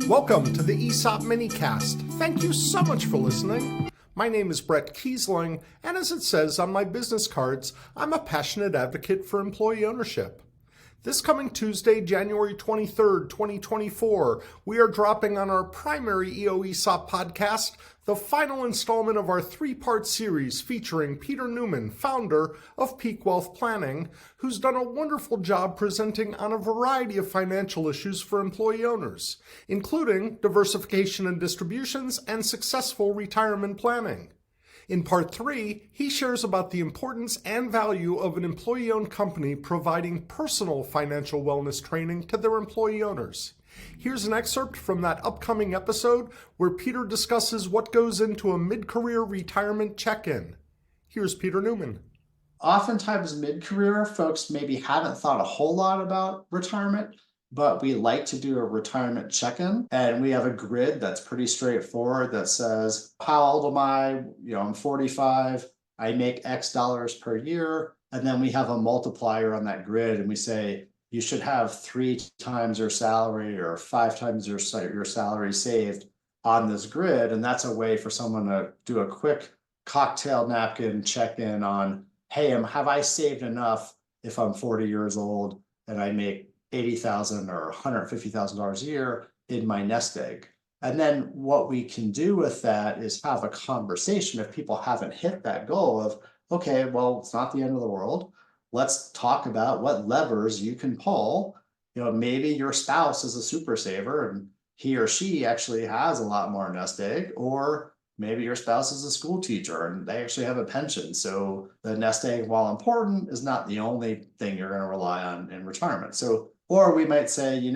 Welcome to the EsOp Minicast. Thank you so much for listening. My name is Bret Keisling, and as it says on my business cards, I'm a passionate advocate for employee ownership. This coming Tuesday, January 23rd, 2024, we are dropping on our primary EsOp podcast the final installment of our three-part series featuring Peter Newman, founder of Peak Wealth Planning, who's done a wonderful job presenting on a variety of financial issues for employee owners, including diversification and distributions and successful retirement planning. In part 3, he shares about the importance and value of an employee-owned company providing personal financial wellness training to their employee owners. Here's an excerpt from that upcoming episode where Peter discusses what goes into a mid-career retirement check-in. Here's Peter Newman. Oftentimes mid-career, folks maybe haven't thought a whole lot about retirement, but we like to do a retirement check-in, and we have a grid that's pretty straightforward that says, how old am I? I'm 45, I make X dollars per year, and then we have a multiplier on that grid, and we say, you should have 3 times your salary or 5 times your salary saved on this grid, and that's a way for someone to do a quick cocktail napkin check-in on, hey, have I saved enough if I'm 40 years old and I make $80,000 or $150,000 a year in my nest egg. And then what we can do with that is have a conversation if people haven't hit that goal of, okay, well, it's not the end of the world. Let's talk about what levers you can pull. Maybe your spouse is a super saver and he or she actually has a lot more nest egg, or maybe your spouse is a school teacher and they actually have a pension. So the nest egg, while important, is not the only thing you're going to rely on in retirement. Or we might say, making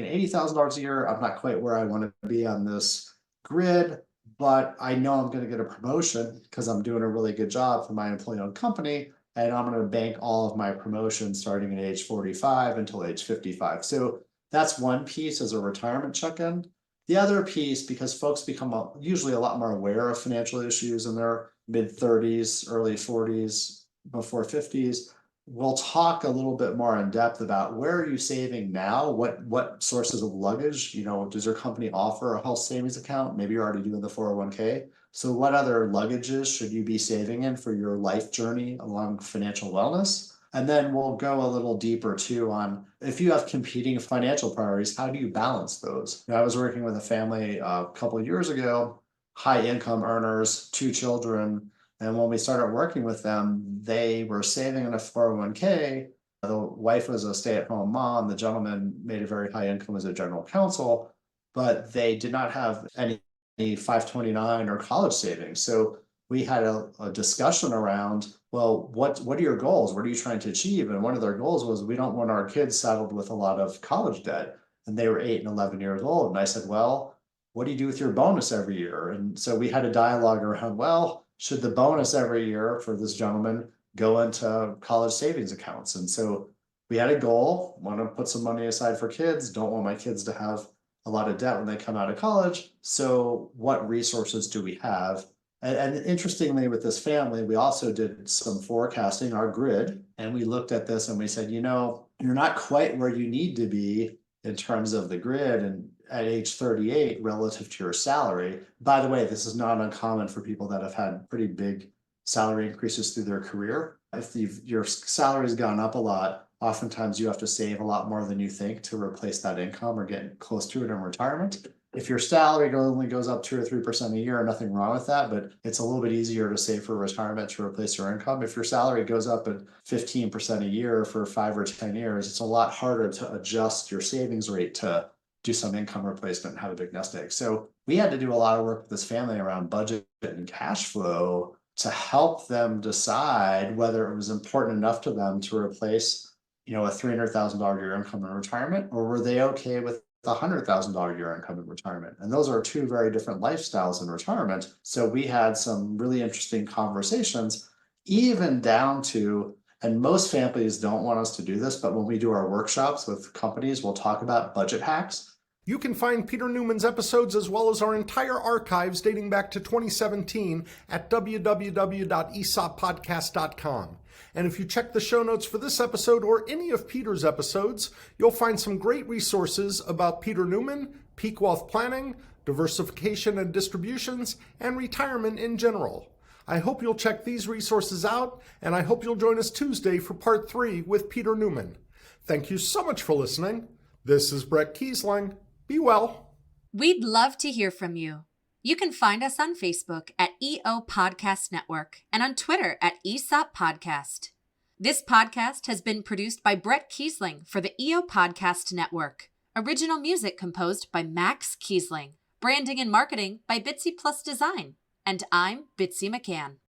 $80,000 a year, I'm not quite where I want to be on this grid, but I know I'm going to get a promotion because I'm doing a really good job for my employee-owned company, and I'm going to bank all of my promotions starting at age 45 until age 55. So that's one piece as a retirement check-in. The other piece, because folks become usually a lot more aware of financial issues in their mid-30s, early 40s, before 50s, we'll talk a little bit more in depth about where are you saving now? What sources of luggage? Does your company offer a health savings account? Maybe you're already doing the 401k. So what other luggages should you be saving in for your life journey along financial wellness? And then we'll go a little deeper too on if you have competing financial priorities, how do you balance those? I was working with a family a couple of years ago, high income earners, 2 children. And when we started working with them, they were saving in a 401k. The wife was a stay-at-home mom. The gentleman made a very high income as a general counsel, but they did not have any 529 or college savings. So we had a discussion around, well, what are your goals? What are you trying to achieve? And one of their goals was, we don't want our kids saddled with a lot of college debt. And they were 8 and 11 years old. And I said, well, what do you do with your bonus every year? And so we had a dialogue around, well, should the bonus every year for this gentleman go into college savings accounts? And so we had a goal, want to put some money aside for kids, don't want my kids to have a lot of debt when they come out of college. So what resources do we have? And interestingly, with this family, we also did some forecasting, our grid, and we looked at this and we said, you're not quite where you need to be in terms of the grid and at age 38 relative to your salary. By the way, this is not uncommon for people that have had pretty big salary increases through their career. If your salary's gone up a lot, oftentimes you have to save a lot more than you think to replace that income or get close to it in retirement. If your salary only goes up 2 or 3% a year, nothing wrong with that, but it's a little bit easier to save for retirement to replace your income. If your salary goes up at 15% a year for 5 or 10 years, it's a lot harder to adjust your savings rate to do some income replacement and have a big nest egg. So we had to do a lot of work with this family around budget and cash flow to help them decide whether it was important enough to them to replace, a $300,000 a year income in retirement, or were they okay with the $100,000 a year income in retirement? And those are 2 very different lifestyles in retirement. So we had some really interesting conversations, even down to, and most families don't want us to do this, but when we do our workshops with companies, we'll talk about budget hacks. You can find Peter Newman's episodes as well as our entire archives dating back to 2017 at www.esoppodcast.com. And if you check the show notes for this episode or any of Peter's episodes, you'll find some great resources about Peter Newman, peak wealth planning, diversification and distributions, and retirement in general. I hope you'll check these resources out, and I hope you'll join us Tuesday for part 3 with Peter Newman. Thank you so much for listening. This is Bret Keisling. Be well. We'd love to hear from you. You can find us on Facebook at EO Podcast Network and on Twitter at EsOp Podcast. This podcast has been produced by Bret Keisling for the EO Podcast Network. Original music composed by Max Keisling. Branding and marketing by Bitsy Plus Design. And I'm Bitsy McCann.